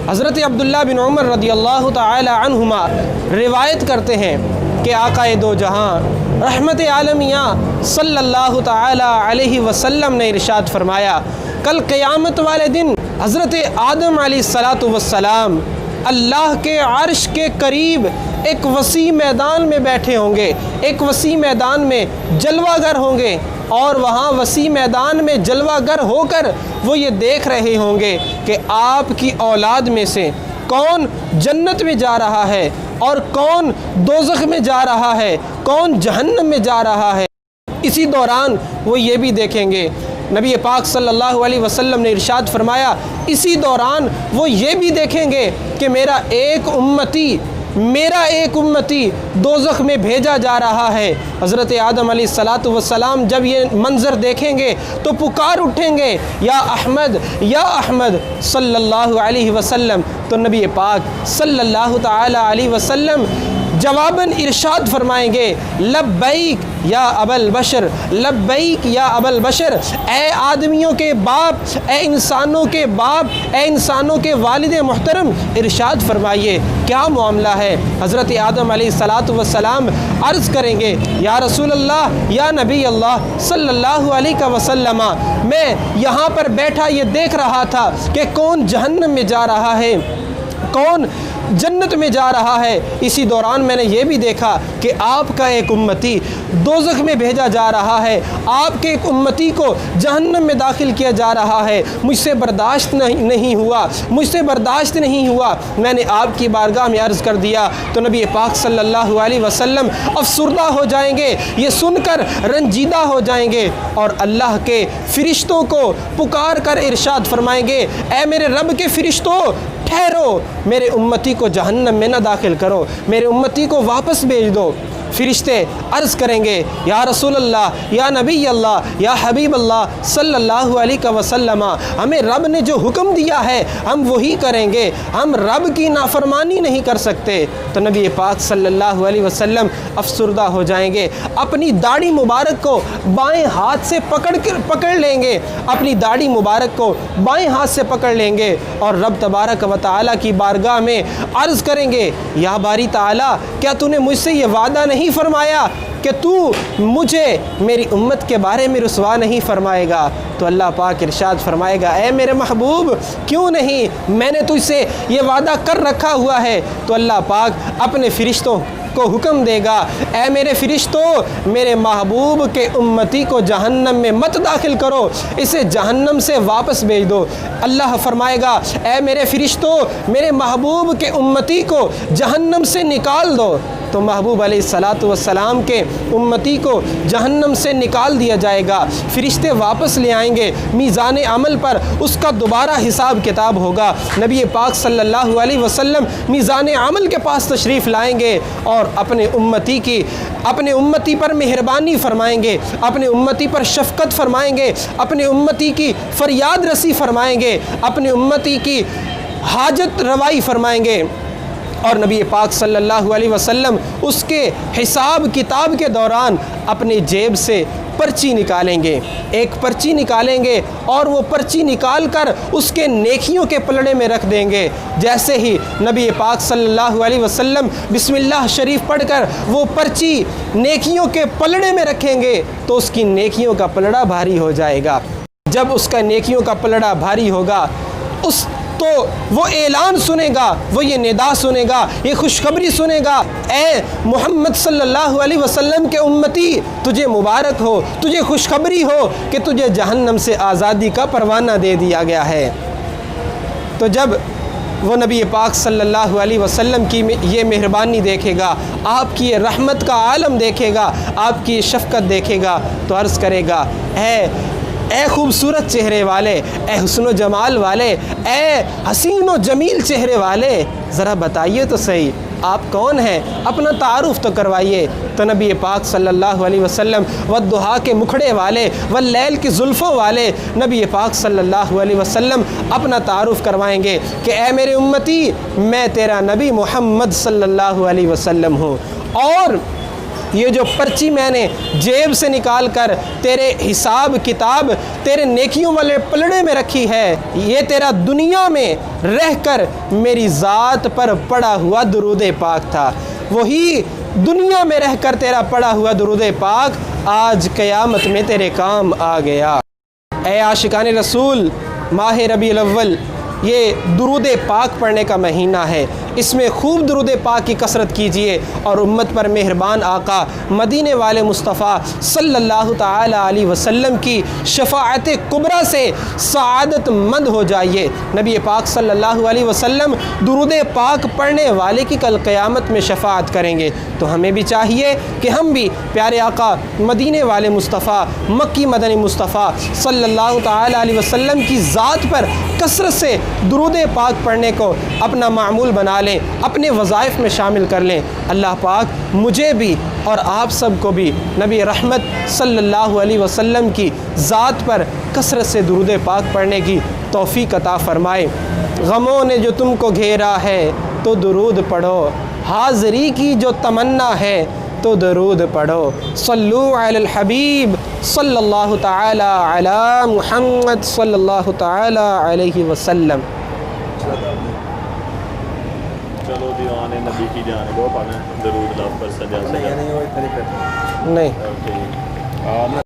حضرت عبداللہ بن عمر رضی اللہ تعالی عنہما روایت کرتے ہیں کہ آقا دو جہاں رحمت عالمیہ صلی اللہ تعالی علیہ وسلم نے ارشاد فرمایا، کل قیامت والے دن حضرت آدم علیہ السلام اللہ کے عرش کے قریب ایک وسیع میدان میں بیٹھے ہوں گے، ایک وسیع میدان میں جلوہ گر ہوں گے، اور وہاں وسیع میدان میں جلوہ گر ہو کر وہ یہ دیکھ رہے ہوں گے کہ آپ کی اولاد میں سے کون جنت میں جا رہا ہے اور کون دوزخ میں جا رہا ہے، کون جہنم میں جا رہا ہے۔ اسی دوران وہ یہ بھی دیکھیں گے، نبی پاک صلی اللہ علیہ وسلم نے ارشاد فرمایا، اسی دوران وہ یہ بھی دیکھیں گے کہ میرا ایک امتی دوزخ میں بھیجا جا رہا ہے۔ حضرت آدم علیہ السلام جب یہ منظر دیکھیں گے تو پکار اٹھیں گے، یا احمد صلی اللہ علیہ وسلم۔ تو نبی پاک صلی اللہ تعالی علیہ وسلم جواباً ارشاد فرمائیں گے، لبیک یا ابا البشر، لبیک یا ابا البشر، اے آدمیوں کے باپ، اے انسانوں کے باپ، اے انسانوں کے والد محترم، ارشاد فرمائیے کیا معاملہ ہے۔ حضرت آدم علیہ السلام عرض کریں گے، یا رسول اللہ، یا نبی اللہ صلی اللہ علیہ وسلم، میں یہاں پر بیٹھا یہ دیکھ رہا تھا کہ کون جہنم میں جا رہا ہے، کون جنت میں جا رہا ہے۔ اسی دوران میں نے یہ بھی دیکھا کہ آپ کا ایک امتی دوزخ میں بھیجا جا رہا ہے، آپ کے ایک امتی کو جہنم میں داخل کیا جا رہا ہے۔ مجھ سے برداشت نہیں ہوا، میں نے آپ کی بارگاہ میں عرض کر دیا تو نبی پاک صلی اللہ علیہ وسلم افسردہ ہو جائیں گے، یہ سن کر رنجیدہ ہو جائیں گے، اور اللہ کے فرشتوں کو پکار کر ارشاد فرمائیں گے، اے میرے رب کے فرشتوں، ٹھہرو، میرے امتی کو جہنم میں نہ داخل کرو، میرے امتی کو واپس بھیج دو۔ فرشتے عرض کریں گے، یا رسول اللہ، یا نبی اللہ، یا حبیب اللہ صلی اللہ علیہ وسلم، ہمیں رب نے جو حکم دیا ہے ہم وہی کریں گے، ہم رب کی نافرمانی نہیں کر سکتے۔ تو نبی پاک صلی اللہ علیہ وسلم افسردہ ہو جائیں گے، اپنی داڑھی مبارک کو بائیں ہاتھ سے پکڑ لیں گے، اپنی داڑھی مبارک کو بائیں ہاتھ سے پکڑ لیں گے، اور رب تبارک و تعالیٰ کی بارگاہ میں عرض کریں گے، یا باری تعالیٰ، کیا تو نے مجھ سے یہ وعدہ نہیں فرمایا کہ تو مجھے میری امت کے بارے میں رسوا نہیں فرمائے گا؟ تو اللہ پاک ارشاد فرمائے گا، اے میرے محبوب، کیوں نہیں، میں نے تجھ سے یہ وعدہ کر رکھا ہوا ہے۔ تو اللہ پاک اپنے فرشتوں کو حکم دے گا، اے میرے فرشتوں، میرے محبوب کے امتی کو جہنم میں مت داخل کرو، اسے جہنم سے واپس بھیج دو۔ اللہ فرمائے گا، اے میرے فرشتوں، میرے محبوب کے امتی کو جہنم سے نکال دو۔ تو محبوب علیہ السلام کے امتی کو جہنم سے نکال دیا جائے گا، فرشتے واپس لے آئیں گے، میزان عمل پر اس کا دوبارہ حساب کتاب ہوگا۔ نبی پاک صلی اللہ علیہ وسلم میزان عمل کے پاس تشریف لائیں گے اور اپنے امتی پر مہربانی فرمائیں گے، اپنے امتی پر شفقت فرمائیں گے، اپنے امتی کی فریاد رسی فرمائیں گے، اپنے امتی کی حاجت روائی فرمائیں گے، اور نبی پاک صلی اللہ علیہ وسلم اس کے حساب کتاب کے دوران اپنی جیب سے پرچی نکالیں گے، ایک پرچی نکالیں گے، اور وہ پرچی نکال کر اس کے نیکیوں کے پلڑے میں رکھ دیں گے۔ جیسے ہی نبی پاک صلی اللہ علیہ وسلم بسم اللہ شریف پڑھ کر وہ پرچی نیکیوں کے پلڑے میں رکھیں گے تو اس کی نیکیوں کا پلڑا بھاری ہو جائے گا۔ جب اس کا نیکیوں کا پلڑا بھاری ہوگا تو وہ اعلان سنے گا، وہ یہ ندا سنے گا، یہ خوشخبری سنے گا، اے محمد صلی اللہ علیہ وسلم کے امتی، تجھے مبارک ہو، تجھے خوشخبری ہو کہ تجھے جہنم سے آزادی کا پروانہ دے دیا گیا ہے۔ تو جب وہ نبی پاک صلی اللہ علیہ وسلم کی یہ مہربانی دیکھے گا، آپ کی یہ رحمت کا عالم دیکھے گا، آپ کی یہ شفقت دیکھے گا، تو عرض کرے گا، اے خوبصورت چہرے والے، اے حسن و جمال والے، اے حسین و جمیل چہرے والے، ذرا بتائیے تو صحیح آپ کون ہیں، اپنا تعارف تو کروائیے۔ تو نبی پاک صلی اللہ علیہ وسلم والضحیٰ کے مکھڑے والے، واللیل کی زلفوں والے، نبی پاک صلی اللہ علیہ وسلم اپنا تعارف کروائیں گے کہ اے میرے امتی، میں تیرا نبی محمد صلی اللہ علیہ وسلم ہوں۔ اور یہ جو پرچی میں نے جیب سے نکال کر تیرے حساب کتاب تیرے نیکیوں والے پلڑے میں رکھی ہے، یہ تیرا دنیا میں رہ کر میری ذات پر پڑا ہوا درود پاک تھا، وہی دنیا میں رہ کر تیرا پڑا ہوا درود پاک آج قیامت میں تیرے کام آ گیا۔ اے عاشقان رسول، ماہ ربیع الاول یہ درود پاک پڑھنے کا مہینہ ہے، اس میں خوب درود پاک کی کثرت کیجئے اور امت پر مہربان آقا مدینے والے مصطفیٰ صلی اللہ تعالی علیہ وسلم کی شفاعت کبریٰ سے سعادت مند ہو جائیے۔ نبی پاک صلی اللہ علیہ وسلم درود پاک پڑھنے والے کی کل قیامت میں شفاعت کریں گے، تو ہمیں بھی چاہیے کہ ہم بھی پیارے آقا مدینے والے مصطفیٰ مکی مدنی مصطفیٰ صلی اللہ تعالی علیہ وسلم کی ذات پر کثرت سے درود پاک پڑھنے کو اپنا معمول بنا لیں، اپنے وظائف میں شامل کر لیں۔ اللہ پاک مجھے بھی اور آپ سب کو بھی نبی رحمت صلی اللہ علیہ وسلم کی ذات پر کثرت سے درود پاک پڑھنے کی توفیق عطا فرمائے۔ غموں نے جو تم کو گھیرا ہے تو درود پڑھو، حاضری کی جو تمنا ہے تو درود پڑھو۔ صلو علی الحبیب صلی اللہ تعالی علی محمد صلی اللہ تعالی علیہ وسلم۔ چلو دیوان نبی کی جانب وہ پڑھیں درود لفظ پر سجا سجا نہیں